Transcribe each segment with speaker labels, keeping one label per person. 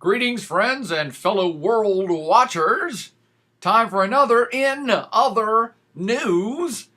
Speaker 1: Greetings, friends and fellow world watchers. Time for another In Other News.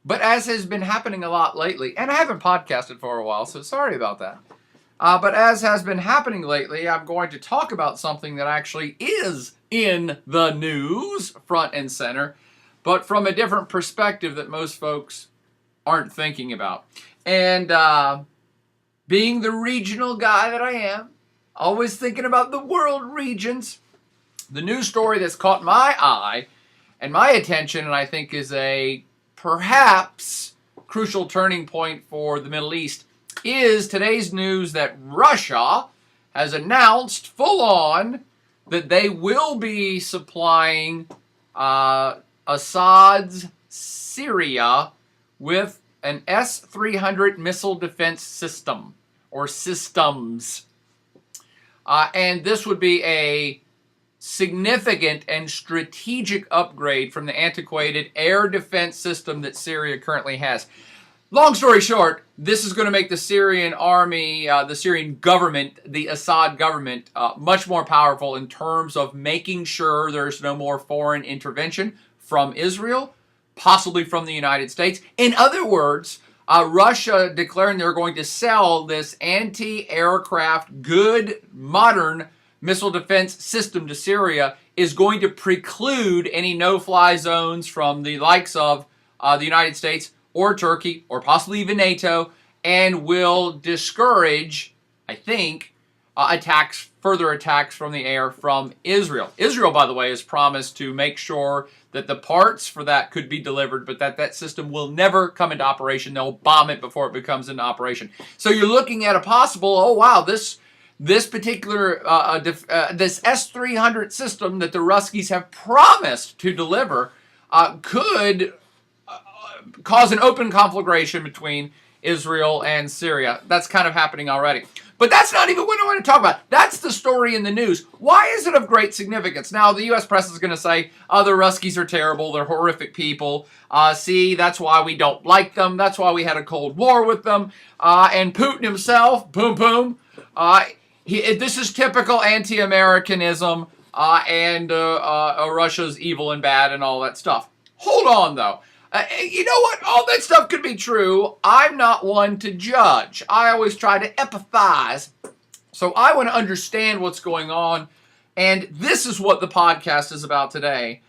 Speaker 1: But as has been happening a lot lately, and I haven't podcasted for a while, so sorry about that. But as has been happening lately, I'm going to talk about something that actually is in the news, front and center, but from a different perspective that most folks aren't thinking about. And being the regional guy that I am, always thinking about the world regions, the news story that's caught my eye and my attention, and I think is a perhaps crucial turning point for the Middle East, is today's news that Russia has announced full on that they will be supplying Assad's Syria with an S-300 missile defense system, or systems. And this would be a significant and strategic upgrade from the antiquated air defense system that Syria currently has. Long story short, this is going to make the Syrian army, the Syrian government, the Assad government, much more powerful in terms of making sure there's no more foreign intervention from Israel, possibly from the United States. In other words, Russia declaring they're going to sell this anti-aircraft, good, modern missile defense system to Syria is going to preclude any no-fly zones from the likes of the United States or Turkey or possibly even NATO, and will discourage, I think, further attacks from the air from Israel. Israel, by the way, has promised to make sure that the parts for that could be delivered, but that system will never come into operation. They'll bomb it before it becomes into operation. So you're looking at a possible, oh wow, this particular, this S-300 system that the Ruskies have promised to deliver could cause an open conflagration between Israel and Syria. That's kind of happening already. But that's not even what I want to talk about. That's the story in the news. Why is it of great significance? Now, the U.S. press is going to say, oh, the Ruskies are terrible. They're horrific people. See, that's why we don't like them. That's why we had a Cold War with them. And Putin himself, boom, boom. This is typical anti-Americanism and Russia's evil and bad and all that stuff. Hold on, though. You know what? All that stuff could be true. I'm not one to judge. I always try to empathize. So I want to understand what's going on. And this is what the podcast is about today.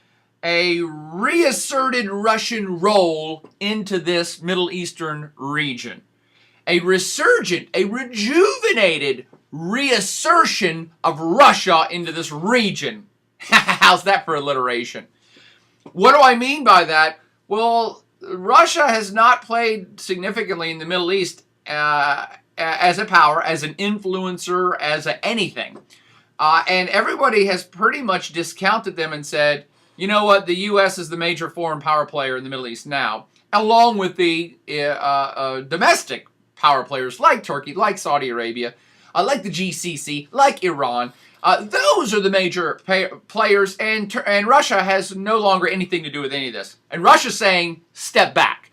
Speaker 1: A reasserted Russian role into this Middle Eastern region. A resurgent, a rejuvenated reassertion of Russia into this region. How's that for alliteration? What do I mean by that? Well, Russia has not played significantly in the Middle East as a power, as an influencer, as anything. And everybody has pretty much discounted them and said, you know what, the U.S. is the major foreign power player in the Middle East now, along with the domestic power players like Turkey, like Saudi Arabia, like the GCC, like Iran. Those are the major players, and Russia has no longer anything to do with any of this. And Russia's saying, step back.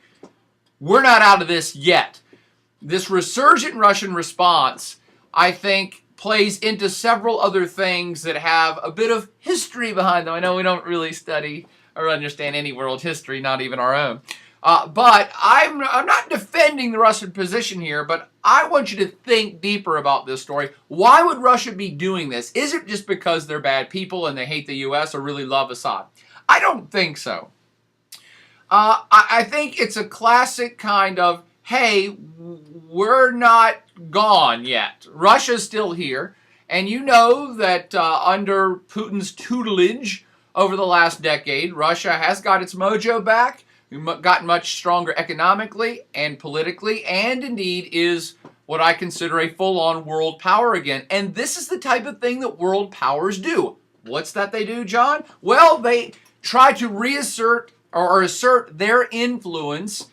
Speaker 1: We're not out of this yet. This resurgent Russian response, I think, plays into several other things that have a bit of history behind them. I know we don't really study or understand any world history, not even our own. But I'm not defending the Russian position here, but I want you to think deeper about this story. Why would Russia be doing this? Is it just because they're bad people and they hate the U.S. or really love Assad? I don't think so. I think it's a classic kind of, hey, we're not gone yet. Russia's still here. And you know that under Putin's tutelage over the last decade, Russia has got its mojo back. We've gotten much stronger economically and politically, and indeed is what I consider a full-on world power again. And this is the type of thing that world powers do. What's that they do, John? Well, they try to reassert or assert their influence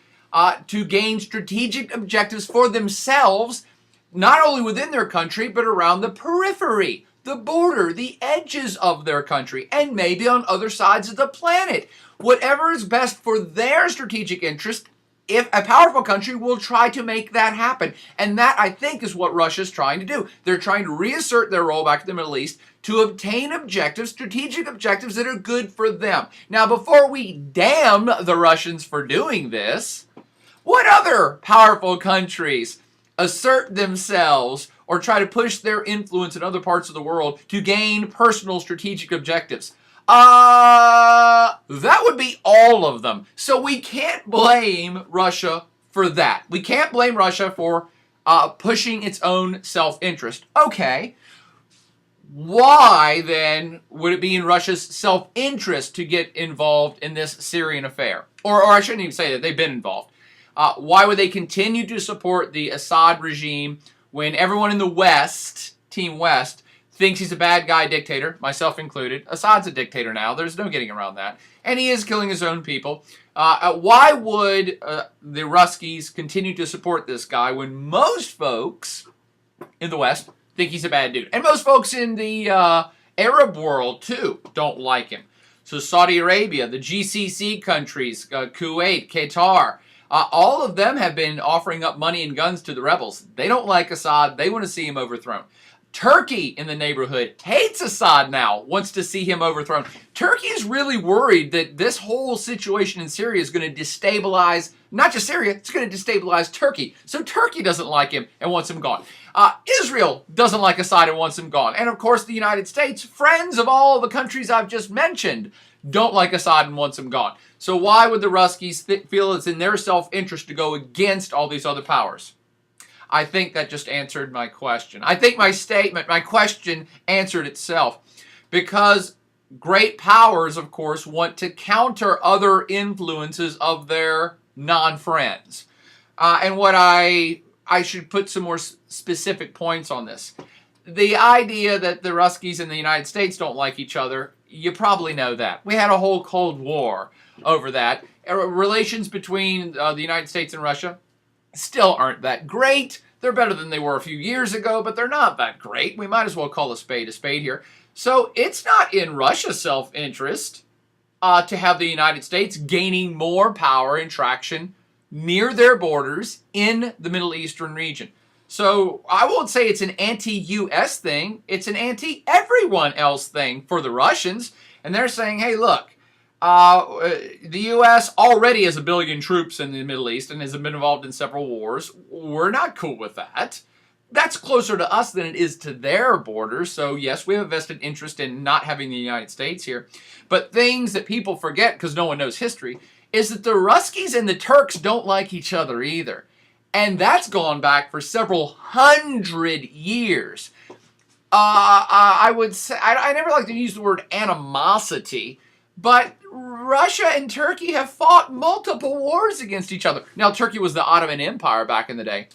Speaker 1: to gain strategic objectives for themselves, not only within their country, but around the periphery, the border, the edges of their country, and maybe on other sides of the planet. Whatever is best for their strategic interest if a powerful country will try to make that happen. And that, I think, is what Russia's trying to do. They're trying to reassert their role back in the Middle East to obtain objectives, strategic objectives that are good for them. Now, before we damn the Russians for doing this, what other powerful countries assert themselves or try to push their influence in other parts of the world to gain personal strategic objectives? That would be all of them. So we can't blame Russia for that. We can't blame Russia for pushing its own self-interest. Okay. Why, then, would it be in Russia's self-interest to get involved in this Syrian affair? Or I shouldn't even say that, they've been involved. Why would they continue to support the Assad regime when everyone in the West, Team West, thinks he's a bad guy dictator, myself included? Assad's a dictator now. There's no getting around that. And he is killing his own people. Why would the Ruskies continue to support this guy when most folks in the West think he's a bad dude? And most folks in the Arab world, too, don't like him. So Saudi Arabia, the GCC countries, Kuwait, Qatar, all of them have been offering up money and guns to the rebels. They don't like Assad. They want to see him overthrown. Turkey in the neighborhood hates Assad now, wants to see him overthrown. Turkey is really worried that this whole situation in Syria is going to destabilize, not just Syria, it's going to destabilize Turkey. So Turkey doesn't like him and wants him gone. Israel doesn't like Assad and wants him gone. And of course the United States, friends of all the countries I've just mentioned, don't like Assad and wants him gone. So why would the Ruskies feel it's in their self-interest to go against all these other powers? I think that just answered my question. I think my question answered itself. Because great powers, of course, want to counter other influences of their non-friends. And what I should put some more specific points on this. The idea that the Ruskies and the United States don't like each other, you probably know that. We had a whole Cold War over that. Relations between the United States and Russia still aren't that great. They're better than they were a few years ago, but they're not that great. We might as well call a spade here. So it's not in Russia's self-interest to have the United States gaining more power and traction near their borders in the Middle Eastern region. So I won't say it's an anti-U.S. thing. It's an anti-everyone else thing for the Russians. And they're saying, hey, look, the U.S. already has 1 billion troops in the Middle East and has been involved in several wars. We're not cool with that. That's closer to us than it is to their borders. So, yes, we have a vested interest in not having the United States here. But things that people forget, because no one knows history, is that the Ruskies and the Turks don't like each other either. And that's gone back for several hundred years. I would say, I never like to use the word animosity, but Russia and Turkey have fought multiple wars against each other. Now, Turkey was the Ottoman Empire back in the day,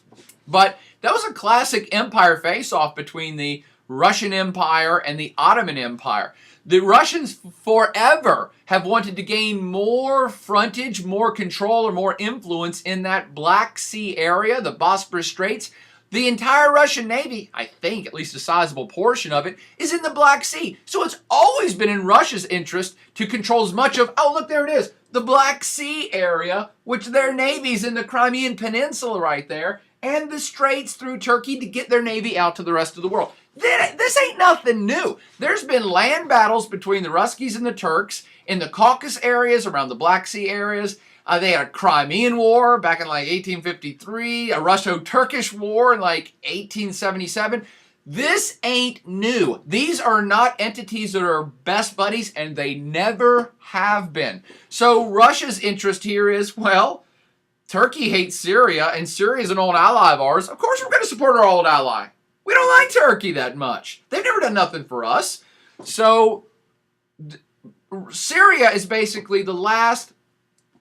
Speaker 1: but that was a classic empire face-off between the Russian Empire and the Ottoman Empire. The Russians forever have wanted to gain more frontage, more control, or more influence in that Black Sea area, the Bosporus Straits. The entire Russian Navy, I think at least a sizable portion of it, is in the Black Sea. So it's always been in Russia's interest to control as much of, oh, look, there it is, the Black Sea area, which their navy's in the Crimean Peninsula right there, and the straits through Turkey to get their navy out to the rest of the world. This ain't nothing new. There's been land battles between the Ruskies and the Turks in the Caucasus areas, around the Black Sea areas. They had a Crimean War back in like 1853, a Russo-Turkish War in like 1877. This ain't new. These are not entities that are best buddies, and they never have been. So Russia's interest here is, well, Turkey hates Syria, and Syria is an old ally of ours. Of course we're going to support our old ally. We don't like Turkey that much. They've never done nothing for us. So Syria is basically the last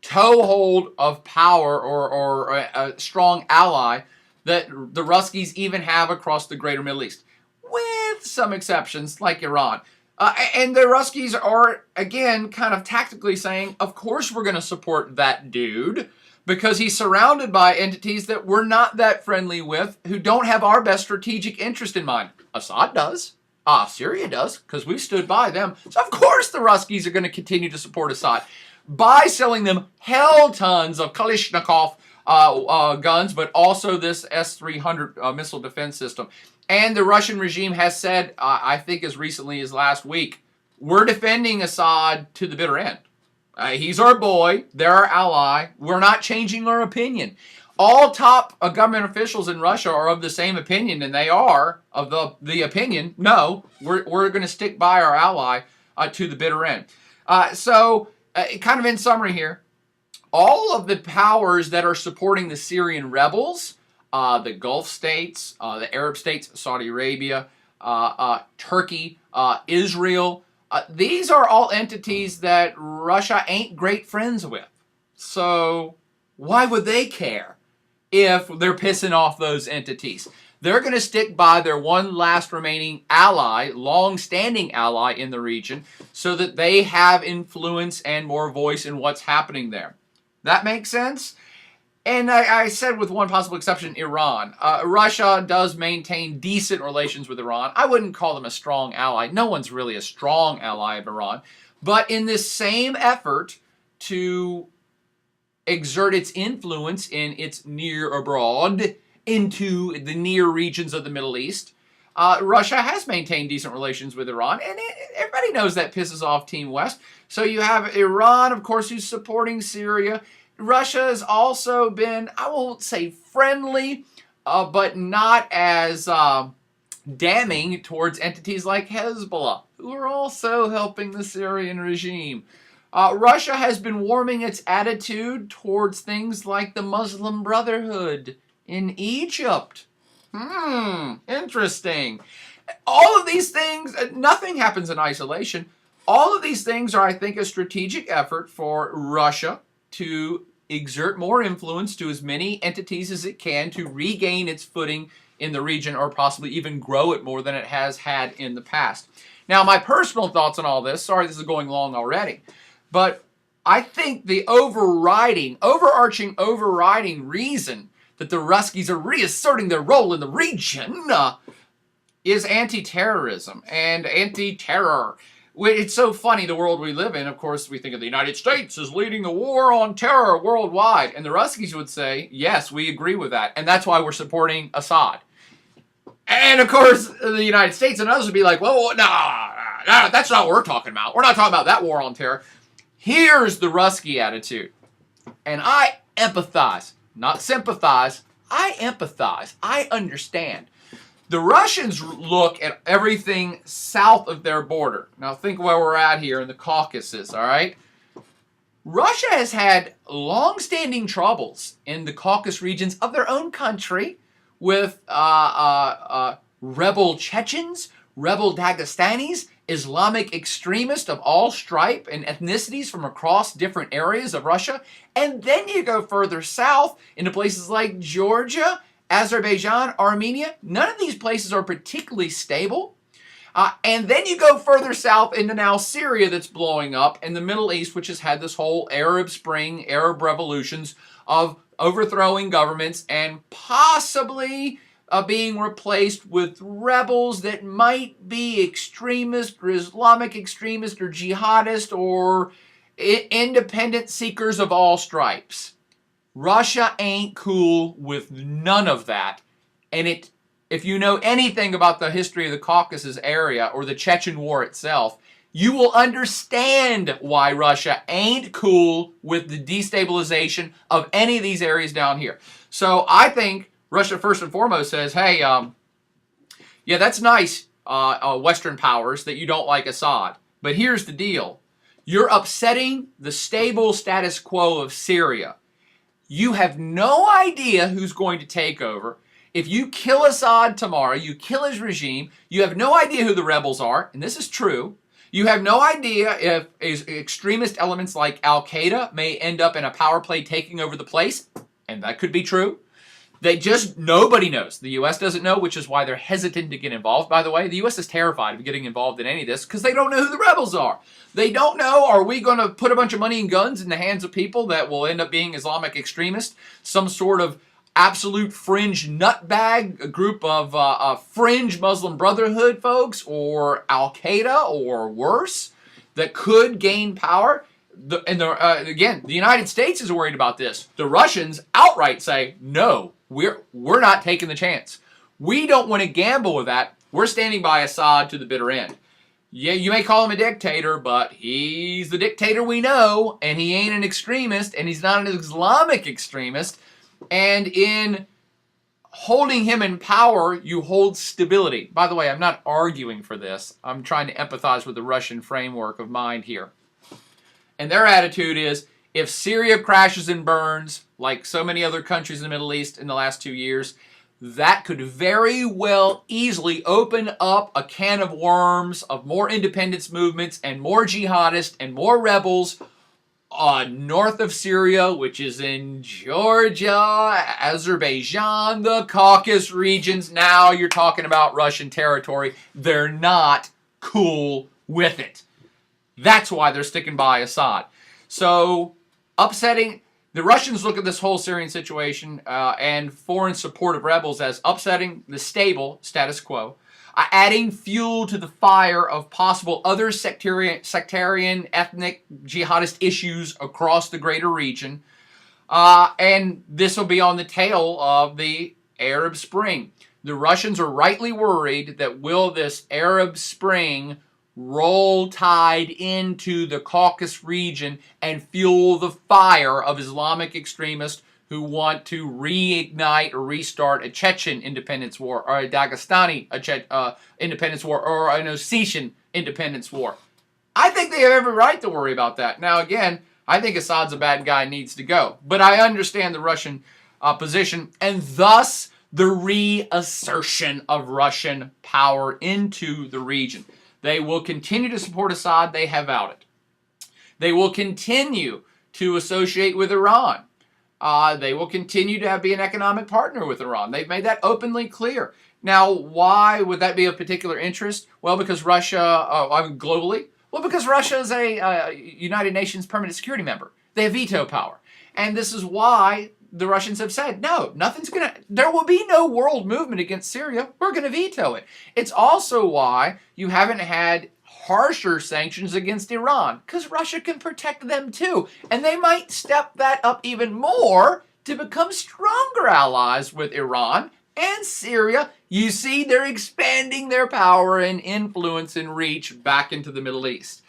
Speaker 1: toehold of power or a strong ally that the Ruskies even have across the greater Middle East, with some exceptions like Iran. And the Ruskies are, again, kind of tactically saying, of course we're going to support that dude, because he's surrounded by entities that we're not that friendly with, who don't have our best strategic interest in mind. Assad does. Syria does, because we've stood by them. So of course the Ruskies are going to continue to support Assad by selling them hell tons of Kalashnikov guns, but also this S-300 missile defense system. And the Russian regime has said, I think as recently as last week, we're defending Assad to the bitter end. He's our boy. They're our ally. We're not changing our opinion. All top government officials in Russia are of the same opinion, and they are of the opinion, no, we're going to stick by our ally to the bitter end. So, kind of in summary here, all of the powers that are supporting the Syrian rebels, the Gulf states, the Arab states, Saudi Arabia, Turkey, Israel, these are all entities that Russia ain't great friends with. So why would they care if they're pissing off those entities? They're going to stick by their one last remaining ally, long-standing ally in the region, so that they have influence and more voice in what's happening there. That makes sense? And I said with one possible exception, Iran. Russia does maintain decent relations with Iran. I wouldn't call them a strong ally. No one's really a strong ally of Iran. But in this same effort to exert its influence in its near abroad into the near regions of the Middle East, Russia has maintained decent relations with Iran, and everybody knows that pisses off Team West. So you have Iran, of course, who's supporting Syria. Russia has also been, I won't say friendly, but not as damning towards entities like Hezbollah, who are also helping the Syrian regime. Russia has been warming its attitude towards things like the Muslim Brotherhood in Egypt. Interesting. All of these things, nothing happens in isolation. All of these things are, I think, a strategic effort for Russia to exert more influence to as many entities as it can to regain its footing in the region, or possibly even grow it more than it has had in the past. Now, my personal thoughts on all this, sorry this is going long already, but I think the overarching reason that the Ruskies are reasserting their role in the region is anti-terrorism and anti-terror. It's so funny, the world we live in. Of course, we think of the United States as leading the war on terror worldwide. And the Ruskies would say, yes, we agree with that. And that's why we're supporting Assad. And, of course, the United States and others would be like, well, nah, that's not what we're talking about. We're not talking about that war on terror. Here's the Rusky attitude. And I empathize, not sympathize. I empathize. I understand. The Russians look at everything south of their border. Now think where we're at here in the Caucasus, all right? Russia has had long-standing troubles in the Caucasus regions of their own country with rebel Chechens, rebel Dagestanis, Islamic extremists of all stripe and ethnicities from across different areas of Russia. And then you go further south into places like Georgia, Azerbaijan, Armenia. None of these places are particularly stable. And then you go further south into now Syria that's blowing up, and the Middle East, which has had this whole Arab Spring, Arab revolutions of overthrowing governments and possibly being replaced with rebels that might be extremist or Islamic extremist or jihadist or independent seekers of all stripes. Russia ain't cool with none of that. And if you know anything about the history of the Caucasus area or the Chechen War itself, you will understand why Russia ain't cool with the destabilization of any of these areas down here. So I think Russia first and foremost says, hey, yeah, that's nice, Western powers, that you don't like Assad. But here's the deal. You're upsetting the stable status quo of Syria. You have no idea who's going to take over. If you kill Assad tomorrow, you kill his regime, you have no idea who the rebels are, and this is true. You have no idea if extremist elements like Al-Qaeda may end up in a power play taking over the place, and that could be true. Nobody knows. The U.S. doesn't know, which is why they're hesitant to get involved. By the way, the U.S. is terrified of getting involved in any of this because they don't know who the rebels are. They don't know, are we going to put a bunch of money and guns in the hands of people that will end up being Islamic extremists, some sort of absolute fringe nutbag, a group of fringe Muslim Brotherhood folks, or Al-Qaeda, or worse, that could gain power? again, the United States is worried about this. The Russians outright say, no, we're not taking the chance. We don't want to gamble with that. We're standing by Assad to the bitter end. Yeah, you may call him a dictator, but he's the dictator we know, and he ain't an extremist, and he's not an Islamic extremist. And in holding him in power, you hold stability. By the way, I'm not arguing for this. I'm trying to empathize with the Russian framework of mind here. And their attitude is, if Syria crashes and burns, like so many other countries in the Middle East in the last 2 years, that could very well easily open up a can of worms of more independence movements and more jihadists and more rebels north of Syria, which is in Georgia, Azerbaijan, the Caucasus regions. Now you're talking about Russian territory. They're not cool with it. That's why they're sticking by Assad. So upsetting, the Russians look at this whole Syrian situation and foreign support of rebels as upsetting the stable status quo, adding fuel to the fire of possible other sectarian, ethnic, jihadist issues across the greater region. And this will be on the tail of the Arab Spring. The Russians are rightly worried that will this Arab Spring roll tide into the Caucasus region and fuel the fire of Islamic extremists who want to reignite or restart a Chechen independence war, or a Dagestani independence war, or an Ossetian independence war. I think they have every right to worry about that. Now, again, I think Assad's a bad guy and needs to go. But I understand the Russian position, and thus the reassertion of Russian power into the region. They will continue to support Assad. They have vowed it. They will continue to associate with Iran. They will continue to be an economic partner with Iran. They've made that openly clear. Now, why would that be of particular interest? Well, because Russia, globally, well, because Russia is a United Nations permanent security member. They have veto power. And this is why the Russians have said, no, there will be no world movement against Syria. We're going to veto it. It's also why you haven't had harsher sanctions against Iran, because Russia can protect them too. And they might step that up even more to become stronger allies with Iran and Syria. You see, they're expanding their power and influence and reach back into the Middle East.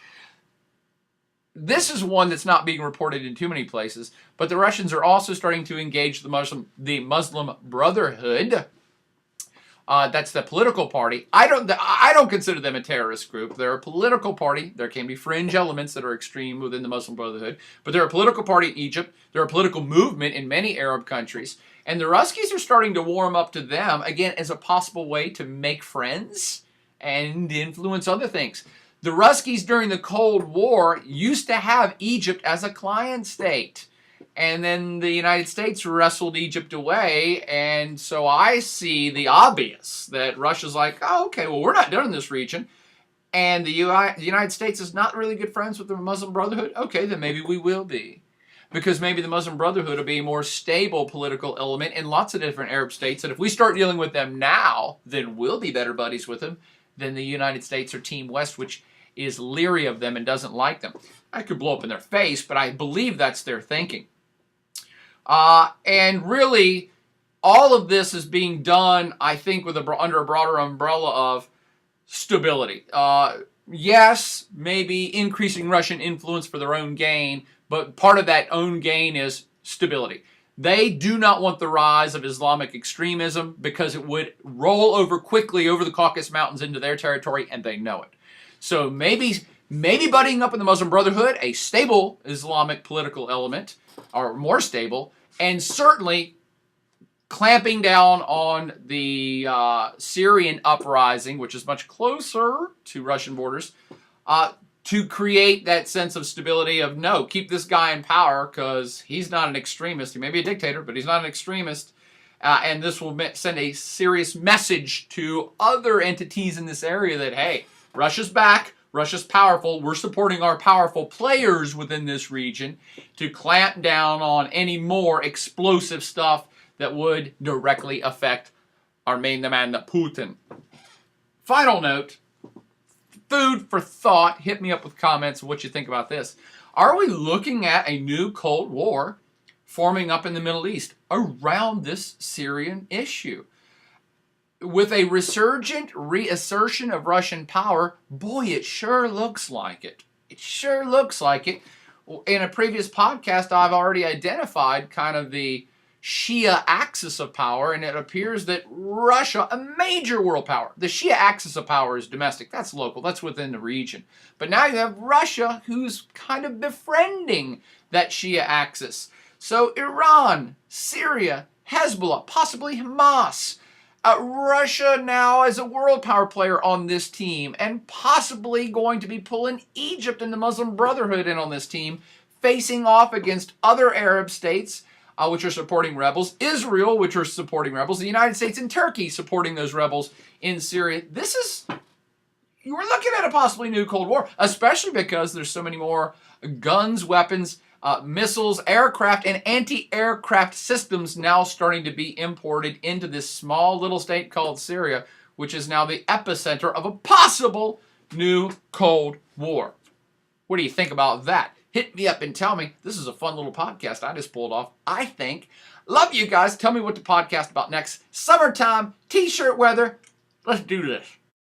Speaker 1: This is one that's not being reported in too many places, but the Russians are also starting to engage the Muslim Brotherhood. That's the political party. I don't consider them a terrorist group. They're a political party. There can be fringe elements that are extreme within the Muslim Brotherhood, but they're a political party in Egypt. They're a political movement in many Arab countries, and the Ruskies are starting to warm up to them, again, as a possible way to make friends and influence other things. The Ruskies during the Cold War used to have Egypt as a client state. And then the United States wrestled Egypt away. And so I see the obvious that Russia's like, oh, okay, well, we're not done in this region. And the United States is not really good friends with the Muslim Brotherhood. Okay, then maybe we will be. Because maybe the Muslim Brotherhood will be a more stable political element in lots of different Arab states. And if we start dealing with them now, then we'll be better buddies with them than the United States or Team West, which is leery of them and doesn't like them. I could blow up in their face, but I believe that's their thinking. And really, all of this is being done, I think, under a broader umbrella of stability. Yes, maybe increasing Russian influence for their own gain, but part of that own gain is stability. They do not want the rise of Islamic extremism because it would roll over quickly over the Caucasus Mountains into their territory, and they know it. So maybe buddying up with the Muslim Brotherhood, a stable Islamic political element, or more stable, and certainly clamping down on the Syrian uprising, which is much closer to Russian borders, to create that sense of stability of, no, keep this guy in power because he's not an extremist. He may be a dictator, but he's not an extremist. And this will send a serious message to other entities in this area that, hey, Russia's back. Russia's powerful. We're supporting our powerful players within this region to clamp down on any more explosive stuff that would directly affect our main man, Putin. Final note, food for thought. Hit me up with comments of what you think about this. Are we looking at a new Cold War forming up in the Middle East around this Syrian issue? With a resurgent reassertion of Russian power, boy, it sure looks like it. It sure looks like it. In a previous podcast, I've already identified kind of the Shia axis of power, and it appears that Russia, a major world power, the Shia axis of power is domestic. That's local. That's within the region. But now you have Russia, who's kind of befriending that Shia axis. So Iran, Syria, Hezbollah, possibly Hamas. Russia now as a world power player on this team, and possibly going to be pulling Egypt and the Muslim Brotherhood in on this team, facing off against other Arab states, which are supporting rebels, Israel, which are supporting rebels, the United States and Turkey supporting those rebels in Syria. We're looking at a possibly new Cold War, especially because there's so many more guns, weapons, missiles, aircraft, and anti-aircraft systems now starting to be imported into this small little state called Syria, which is now the epicenter of a possible new Cold War. What do you think about that? Hit me up and tell me. This is a fun little podcast I just pulled off, I think. Love you guys. Tell me what to podcast about next. Summertime, t-shirt weather. Let's do this.